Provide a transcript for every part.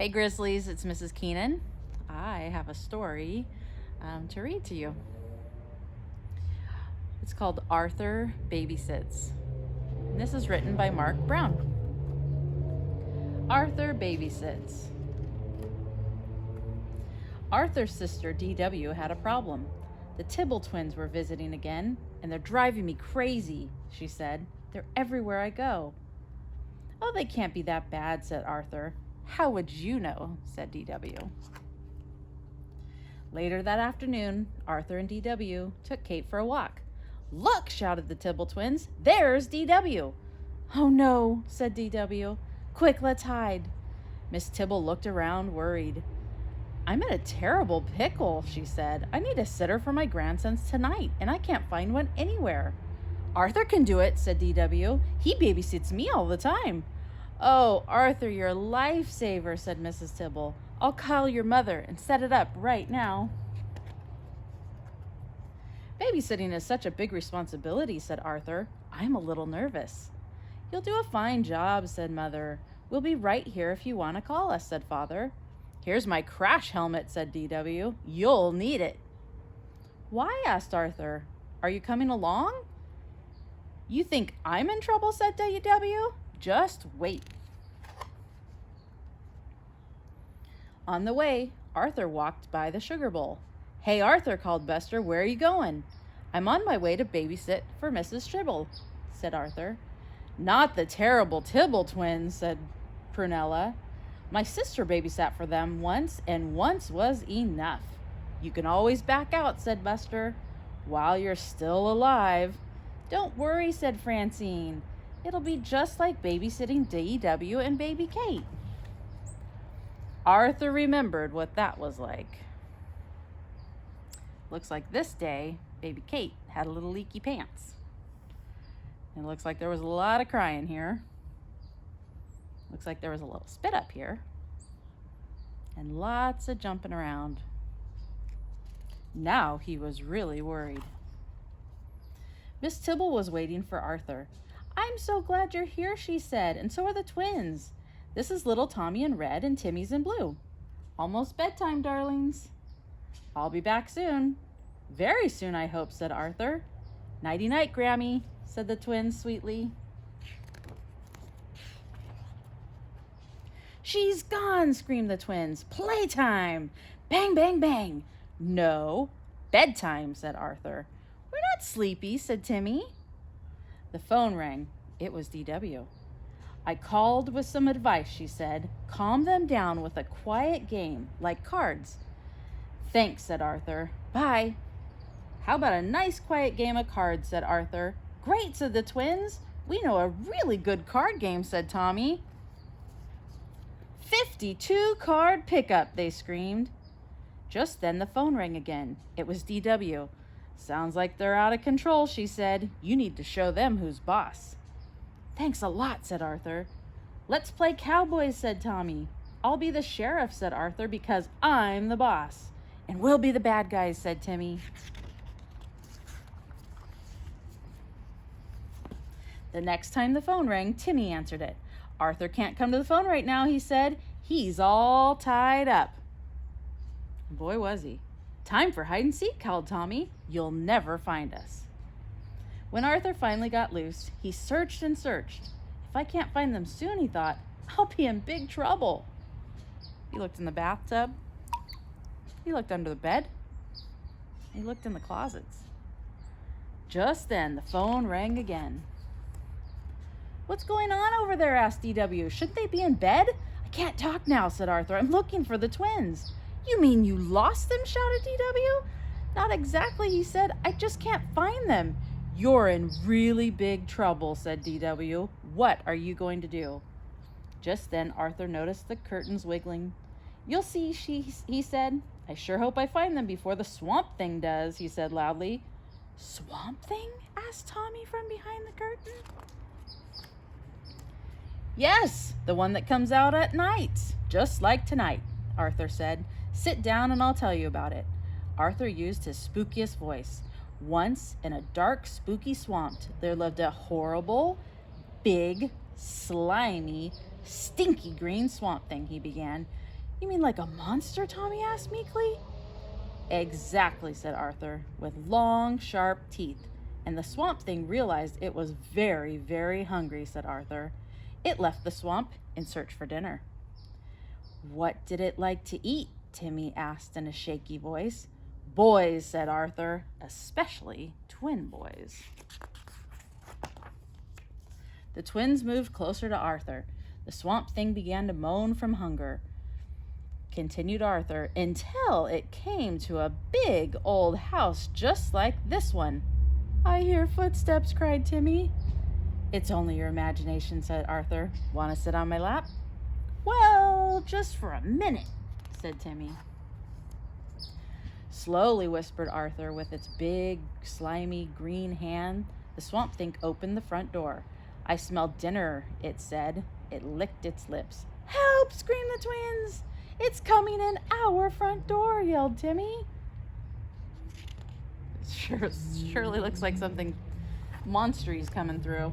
Hey Grizzlies, it's Mrs. Keenan. I have a story to read to you. It's called Arthur Babysits. And this is written by Mark Brown. Arthur Babysits. Arthur's sister D.W. had a problem. The Tibble twins were visiting again, and they're driving me crazy, she said. They're everywhere I go. Oh, they can't be that bad, said Arthur. How would you know, said D.W. Later that afternoon, Arthur and D.W. took Kate for a walk. Look, shouted the Tibble twins, there's D.W. Oh no, said D.W. Quick, let's hide. Miss Tibble looked around, worried. I'm in a terrible pickle, she said. I need a sitter for my grandsons tonight, and I can't find one anywhere. Arthur can do it, said D.W. He babysits me all the time. Oh, Arthur, you're a lifesaver, said Mrs. Tibble. I'll call your mother and set it up right now. Babysitting is such a big responsibility, said Arthur. I'm a little nervous. You'll do a fine job, said Mother. We'll be right here if you want to call us, said Father. Here's my crash helmet, said D.W. You'll need it. Why? Asked Arthur. Are you coming along? You think I'm in trouble, said D.W. Just wait. On the way, Arthur walked by the sugar bowl. Hey, Arthur, called Buster, where are you going? I'm on my way to babysit for Mrs. Tribble, said Arthur. Not the terrible Tibble twins, said Prunella. My sister babysat for them once, and once was enough. You can always back out, said Buster, while you're still alive. Don't worry, said Francine. It'll be just like babysitting D.W. and baby Kate. Arthur remembered what that was like. Looks like this day, baby Kate had a little leaky pants. It looks like there was a lot of crying here. Looks like there was a little spit up here. And lots of jumping around. Now he was really worried. Miss Tibble was waiting for Arthur. I'm so glad you're here, she said, and so are the twins. This is little Tommy in red and Timmy's in blue. Almost bedtime, darlings. I'll be back soon. Very soon, I hope, said Arthur. Nighty-night, Grammy, said the twins sweetly. She's gone, screamed the twins. Playtime! Bang, bang, bang. No, bedtime, said Arthur. We're not sleepy, said Timmy. The phone rang. It was D.W. I called with some advice, she said. Calm them down with a quiet game, like cards. Thanks, said Arthur. Bye. How about a nice quiet game of cards, said Arthur. Great, said the twins. We know a really good card game, said Tommy. 52 card pickup, they screamed. Just then the phone rang again. It was D.W. Sounds like they're out of control, she said. You need to show them who's boss. Thanks a lot, said Arthur. Let's play cowboys, said Tommy. I'll be the sheriff, said Arthur, because I'm the boss. And we'll be the bad guys, said Timmy. The next time the phone rang, Timmy answered it. Arthur can't come to the phone right now, he said. He's all tied up. Boy, was he. Time for hide and seek, called Tommy. You'll never find us. When Arthur finally got loose, he searched and searched. If I can't find them soon, he thought, I'll be in big trouble. He looked in the bathtub. He looked under the bed. He looked in the closets. Just then, the phone rang again. What's going on over there? Asked D.W. Shouldn't they be in bed? I can't talk now, said Arthur. I'm looking for the twins. You mean you lost them? Shouted D.W. Not exactly, he said. I just can't find them. You're in really big trouble, said D.W. What are you going to do? Just then, Arthur noticed the curtains wiggling. You'll see, he said. I sure hope I find them before the swamp thing does, he said loudly. Swamp thing? Asked Tommy from behind the curtain. Yes, the one that comes out at night, just like tonight, Arthur said. Sit down and I'll tell you about it. Arthur used his spookiest voice. Once, in a dark, spooky swamp, there lived a horrible, big, slimy, stinky green swamp thing, he began. You mean like a monster? Tommy asked meekly. Exactly, said Arthur, with long, sharp teeth. And the swamp thing realized it was very, very hungry, said Arthur. It left the swamp in search for dinner. What did it like to eat? Timmy asked in a shaky voice. Boys, said Arthur, especially twin boys. The twins moved closer to Arthur. The swamp thing began to moan from hunger, continued Arthur, until it came to a big old house just like this one. I hear footsteps, cried Timmy. It's only your imagination, said Arthur. Want to sit on my lap? Well, just for a minute, said Timmy. Slowly, whispered Arthur, with its big, slimy green hand. The swamp thing opened the front door. I smell dinner, it said. It licked its lips. Help! Screamed the twins. It's coming in our front door, yelled Timmy. Surely looks like something monstery's coming through.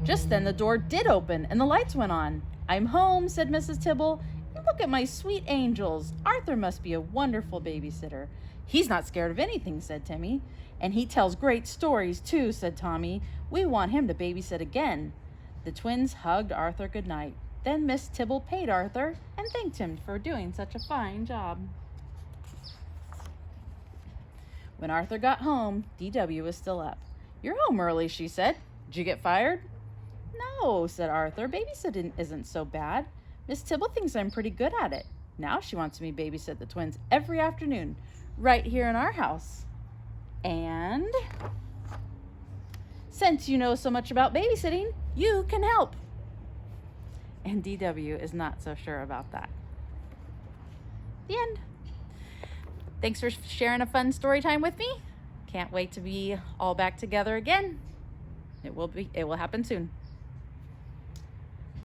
Just then the door did open and the lights went on. I'm home, said Mrs. Tibble. And look at my sweet angels. Arthur must be a wonderful babysitter. He's not scared of anything, said Timmy. And he tells great stories too, said Tommy. We want him to babysit again. The twins hugged Arthur goodnight. Then Miss Tibble paid Arthur and thanked him for doing such a fine job. When Arthur got home, D.W. was still up. You're home early, she said. Did you get fired? No, said Arthur. Babysitting isn't so bad. Miss Tibble thinks I'm pretty good at it. Now she wants me to babysit the twins every afternoon, right here in our house. And since you know so much about babysitting, you can help. And D.W. is not so sure about that. The end. Thanks for sharing a fun story time with me. Can't wait to be all back together again. It will happen soon.